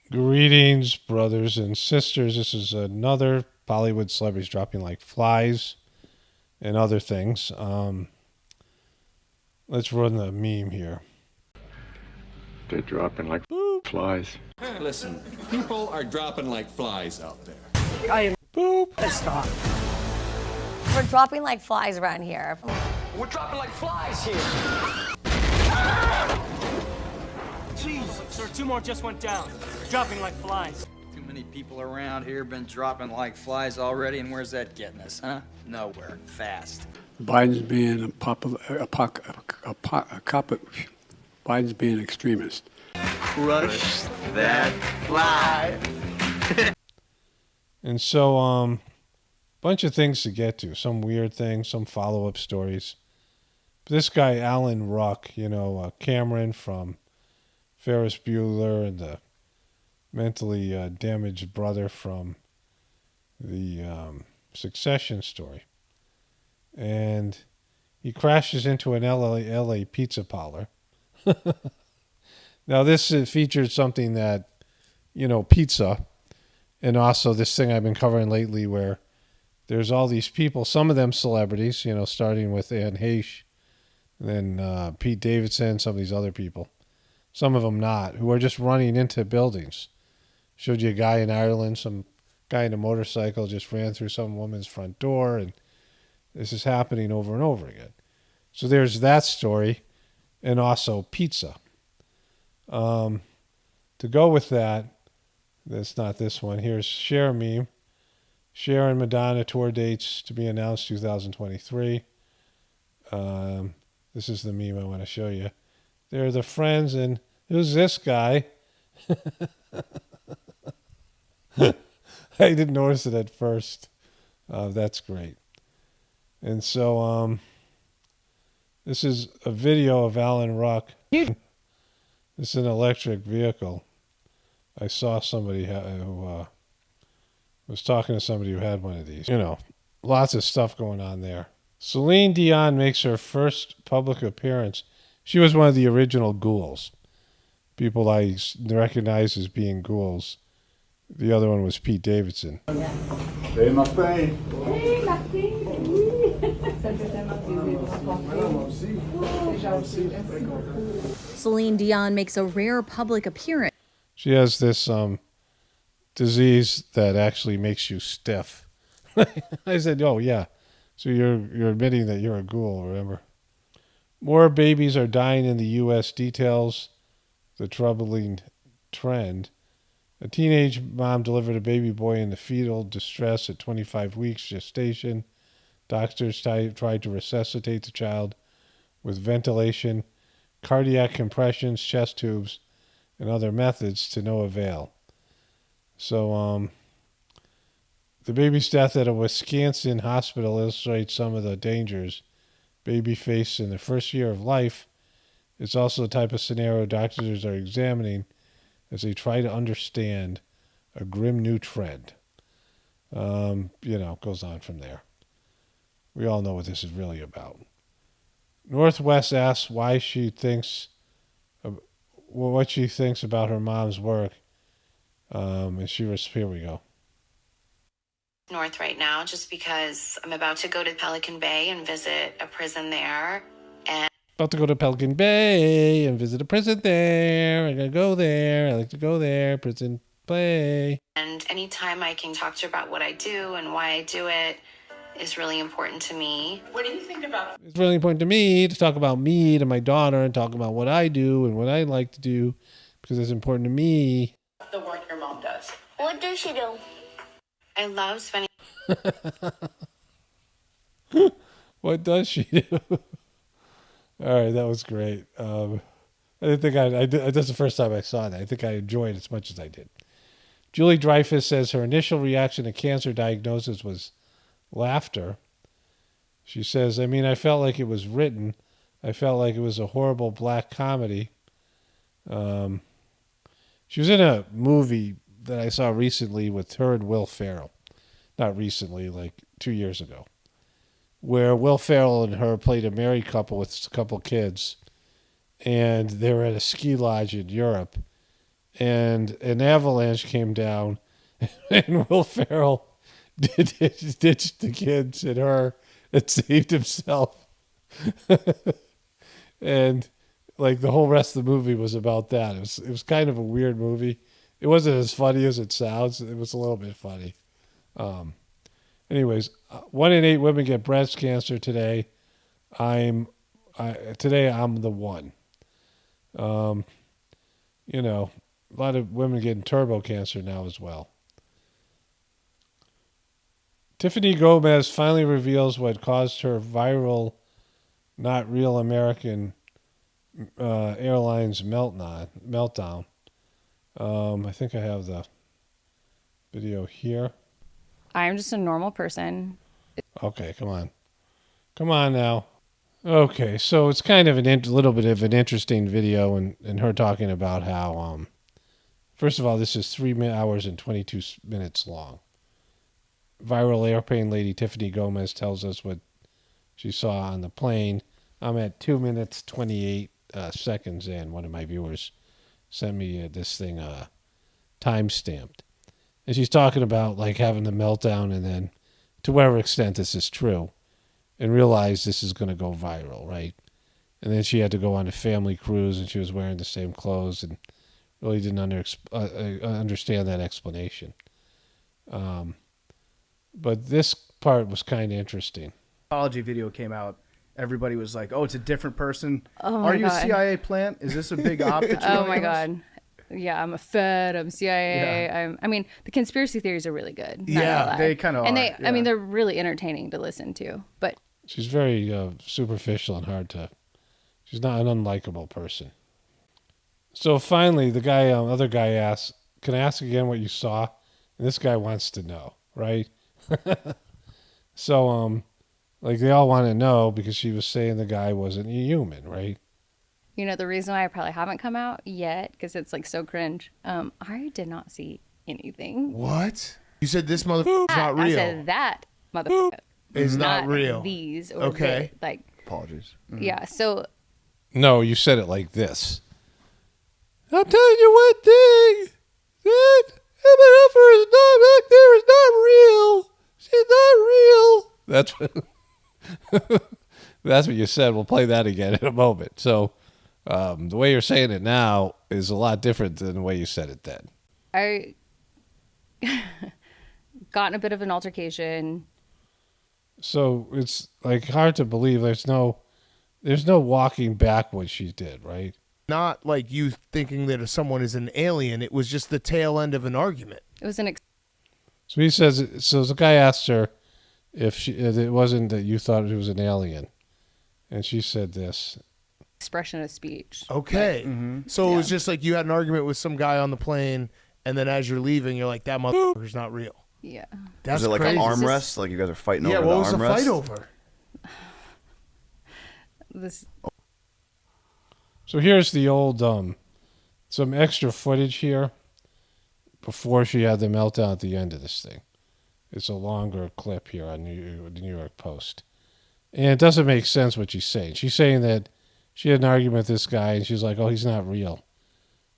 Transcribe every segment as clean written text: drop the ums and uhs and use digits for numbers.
Greetings, brothers and sisters. This is another Bollywood celebrities dropping like flies and other things. Let's run the meme here. They're dropping like flies. Listen, people are dropping like flies out there. I am Boop. pissed off. We're dropping like flies around here. We're dropping like flies here. Jeez, sir, 2 more just went down. Dropping like flies. Too many people around here been dropping like flies already, and where's that getting us, huh? Nowhere. Fast. Biden's being Biden's being extremist. Crush that fly. And so, bunch of things to get to. Some weird things, some follow-up stories. But this guy, Alan Ruck, Cameron from Ferris Bueller and the mentally damaged brother from the Succession story. And he crashes into an LA pizza parlor. Now, this featured something that, pizza, and also this thing I've been covering lately where there's all these people, some of them celebrities, starting with Anne Heche, then Pete Davidson, some of these other people, some of them not, who are just running into buildings. Showed you a guy in Ireland, some guy in a motorcycle just ran through some woman's front door, and this is happening over and over again. So there's that story, and also pizza. To go with that, that's not this one. Here's Cher meme. Cher and Madonna tour dates to be announced 2023. This is the meme I want to show you. They're the friends, and who's this guy? I didn't notice it at first. That's great. And so this is a video of Alan Ruck. It's an electric vehicle. I saw somebody who was talking to somebody who had one of these. Lots of stuff going on there. Celine Dion makes her first public appearance. She was one of the original ghouls. People I recognize as being ghouls. The other one was Pete Davidson. Hey, my friend. Hey, ma fille. Celine Dion makes a rare public appearance. She has this disease that actually makes you stiff. I said, oh, yeah. So you're admitting that you're a ghoul, remember? More babies are dying in the U.S. details the troubling trend. A teenage mom delivered a baby boy in the fetal distress at 25 weeks gestation. Doctors tried to resuscitate the child with ventilation, cardiac compressions, chest tubes, and other methods to no avail. So the baby's death at a Wisconsin hospital illustrates some of the dangers baby face in the first year of life. It's also the type of scenario doctors are examining as they try to understand a grim new trend. Goes on from there. We all know what this is really about. Northwest asks what she thinks about her mom's work. And here we go. North right now, just because I'm about to go to Pelican Bay and visit a prison there. And about to go to Pelican Bay and visit a prison there. I'm going to go there. I like to go there. Prison play. And anytime I can talk to her about what I do and why I do it is really important to me. What do you think about? It's really important to me to talk about me to my daughter and talk about what I do and what I like to do because it's important to me. The work your mom does. What does she do? I love spending. What does she do? All right, that was great. I didn't think I did. That's the first time I saw that. I think I enjoyed it as much as I did. Julie Dreyfus says her initial reaction to cancer diagnosis was laughter. She says, I felt like it was written. I felt like it was a horrible black comedy. She was in a movie that I saw recently with her and Will Ferrell. Not recently, like 2 years ago. Where Will Ferrell and her played a married couple with a couple kids. And they were at a ski lodge in Europe. and an avalanche came down, and Will Ferrell ditched the kids and her and saved himself. And like the whole rest of the movie was about that. It was kind of a weird movie. It wasn't as funny as it sounds. It was a little bit funny. Anyways, 1 in 8 women get breast cancer today. Today I'm the one. You know, a lot of women getting turbo cancer now as well. Tiffany Gomez finally reveals what caused her viral, not real American Airlines meltdown. I think I have the video here. I'm just a normal person. Okay, come on. Come on now. Okay, so it's kind of a little bit of an interesting video, and her talking about how, first of all, this is 3 hours and 22 minutes long. Viral airplane lady Tiffany Gomez tells us what she saw on the plane. I'm at 2 minutes, 28 seconds in. One of my viewers sent me this thing time-stamped. And she's talking about like having the meltdown and then, to whatever extent this is true, and realize this is going to go viral, right? And then she had to go on a family cruise, and she was wearing the same clothes, and really didn't understand that explanation. But this part was kind of interesting. Apology video came out. Everybody was like, "Oh, it's a different person. Oh Are my you God. a CIA plant? Is this a big op that you're Oh going my against?" God. Yeah, I'm a Fed. I'm CIA. Yeah. I mean, the conspiracy theories are really good. not gonna Yeah, lie. they kind of are. And they, yeah. I mean, they're really entertaining to listen to. But She's very superficial and hard to... She's not an unlikable person. So finally, the guy, other guy asks, "Can I ask again what you saw?" And this guy wants to know, right? So, like, they all want to know because she was saying the guy wasn't a human, right? you know, the reason why I probably haven't come out yet, because it's like so cringe. I did not see anything. What? You said this motherfucker's not real. I said that motherfucker is not real. These or okay. Like apologies. Yeah. So. No, you said it like this. I'm telling you one thing. That MFR is not back there is not real. She's not real. That's what that's what you said. We'll play that again in a moment. So the way you're saying it now is a lot different than the way you said it then. I got in a bit of an altercation. So it's like hard to believe there's no walking back what she did, right? Not like you thinking that someone is an alien. It was just the tail end of an argument. It was an. So he says. So the guy asked her if it wasn't that you thought it was an alien, and she said this. Expression of speech. Okay. Like, So it was just like you had an argument with some guy on the plane, and then as you're leaving, you're like, that motherfucker's not real. Yeah. That's was it like crazy. an armrest? Like you guys are fighting over yeah, the what was the armrest? fight over? This. So here's the old some extra footage here before she had the meltdown at the end of this thing. It's a longer clip here on the New York Post. And it doesn't make sense what she's saying. She's saying that she had an argument with this guy, and she's like, oh, he's not real.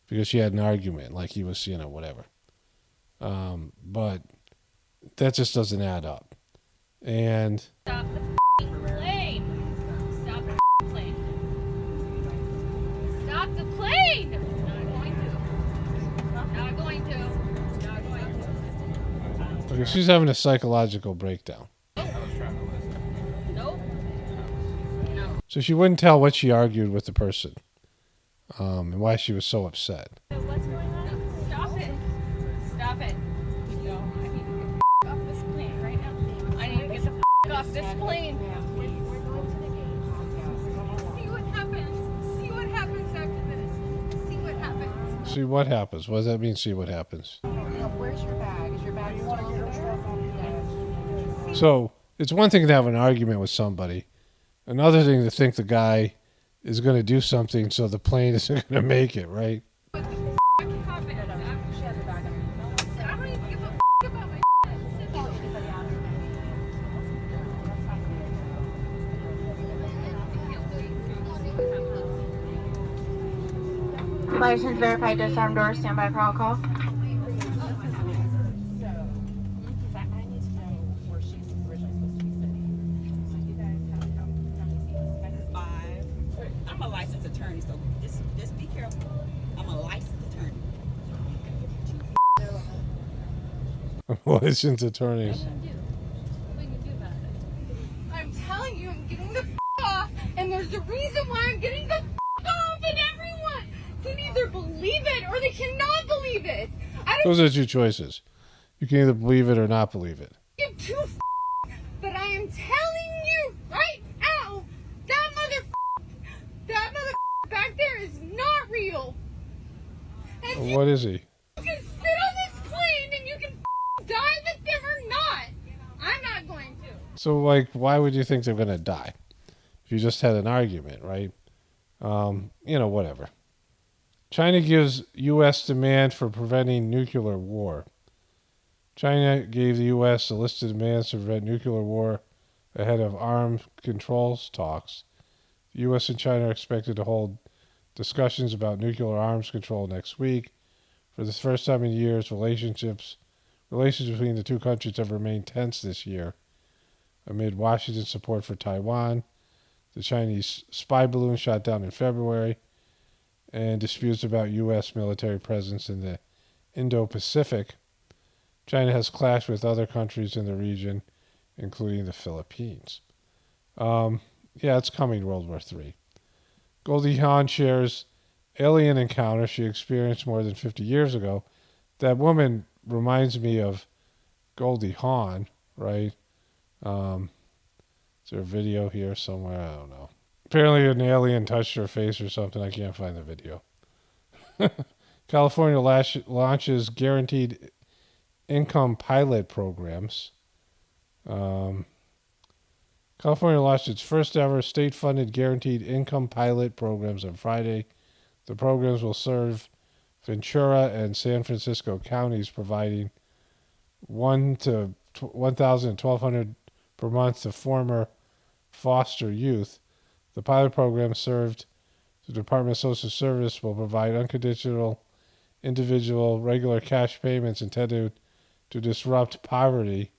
Because she had an argument, like he was, whatever. But that just doesn't add up. And... Stop the plane! Stop the plane! Stop the plane! Not going to. Not going to. Okay, she's having a psychological breakdown. Nope. So she wouldn't tell what she argued with the person, and why she was so upset. What's going on? Stop it. Stop it. Yo, I need to get the off this plane right now. I need to get the off this plane. See what happens. See what happens after this. See what happens. See what happens. What does that mean, see what happens? Where's your bag? Is your bag still over there? So it's one thing to have an argument with somebody. Another thing to think the guy is going to do something so the plane isn't going to make it, right? License verified, disarm door, standby for all call. I'm a licensed attorney, so just be careful. I'm a licensed attorney. Licensed attorneys. I'm telling you, I'm getting the off, and there's a reason why I'm getting the off, and everyone can either believe it or they cannot believe it. I don't Those are two choices. You can either believe it or not believe it. give two but I am telling you right now, that mother back there is not real. And What is he? you can sit on this plane and you can die with them or not. I'm not going to. So, like, why would you think they're going to die? If you just had an argument, right? Whatever. China gives U.S. demand for preventing nuclear war. China gave the U.S. a list of demands to prevent nuclear war ahead of arms controls talks. The U.S. and China are expected to hold discussions about nuclear arms control next week. For the first time in years, relations between the two countries have remained tense this year amid Washington's support for Taiwan, the Chinese spy balloon shot down in February, and disputes about U.S. military presence in the Indo-Pacific. China has clashed with other countries in the region, including the Philippines. It's coming, World War III. Goldie Hawn shares alien encounter she experienced more than 50 years ago. That woman reminds me of Goldie Hawn, right? Is there a video here somewhere? I don't know. Apparently an alien touched her face or something. I can't find the video. California launches guaranteed income pilot programs. California launched its first ever state-funded guaranteed income pilot programs on Friday. The programs will serve Ventura and San Francisco counties, providing $1,000 to $1,200 per month to former foster youth. The pilot program served the Department of Social Service will provide unconditional, individual, regular cash payments intended to disrupt poverty,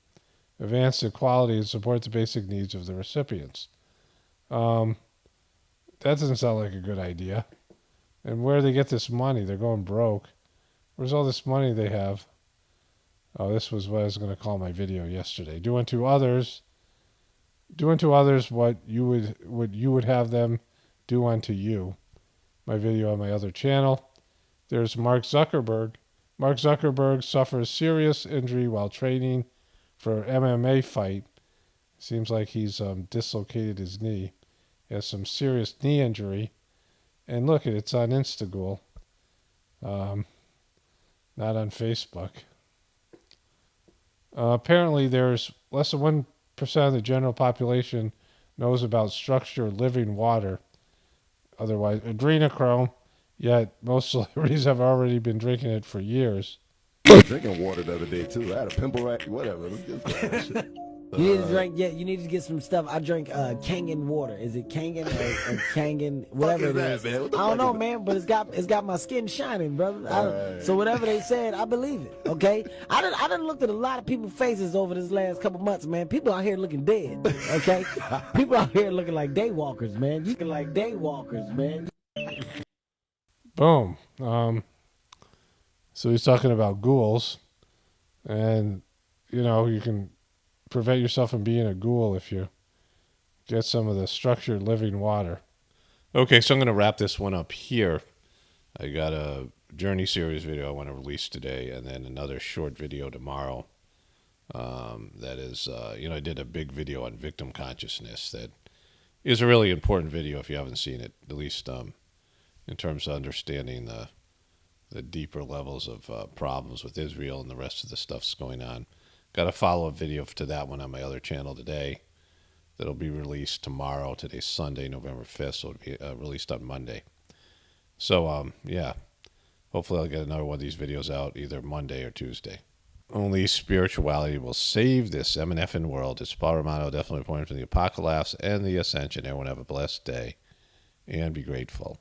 advance equality, and support the basic needs of the recipients. That doesn't sound like a good idea. And where do they get this money? They're going broke. Where's all this money they have? Oh, this was what I was going to call my video yesterday. Do unto others what you would have them do unto you. My video on my other channel. There's Mark Zuckerberg. Mark Zuckerberg suffers serious injury while training for an MMA fight. Seems like he's dislocated his knee. He has some serious knee injury. And look, it's on Instagram. Not on Facebook. Apparently, there's less than 1% of the general population knows about structured living water, otherwise adrenochrome, yet most celebrities have already been drinking it for years. Drinking water the other day, too. I had a pimple right, whatever. Let's get that shit. You need to drink, you need to get some stuff. I drink Kangen water. Is it Kangen or Kangen, whatever it is? Man? I don't know, man, but it's got my skin shining, brother. So whatever they said, I believe it, okay? I done looked at a lot of people's faces over this last couple months, man. People out here looking dead, okay? People out here looking like daywalkers, man. You looking like daywalkers, man. Boom. So he's talking about ghouls, and, you can prevent yourself from being a ghoul if you get some of the structured living water. Okay, so I'm going to wrap this one up here. I got a Journey series video I want to release today, and then another short video tomorrow. That is, I did a big video on victim consciousness that is a really important video if you haven't seen it, at least in terms of understanding the deeper levels of problems with Israel and the rest of the stuff's going on. Got a follow-up video to that one on my other channel today that'll be released tomorrow. Today's Sunday, November 5th, so it'll be released on Monday. So, hopefully I'll get another one of these videos out either Monday or Tuesday. Only spirituality will save this M&F'n world. It's Paul Romano, definitely pointing from the Apocalypse and the Ascension. Everyone have a blessed day and be grateful.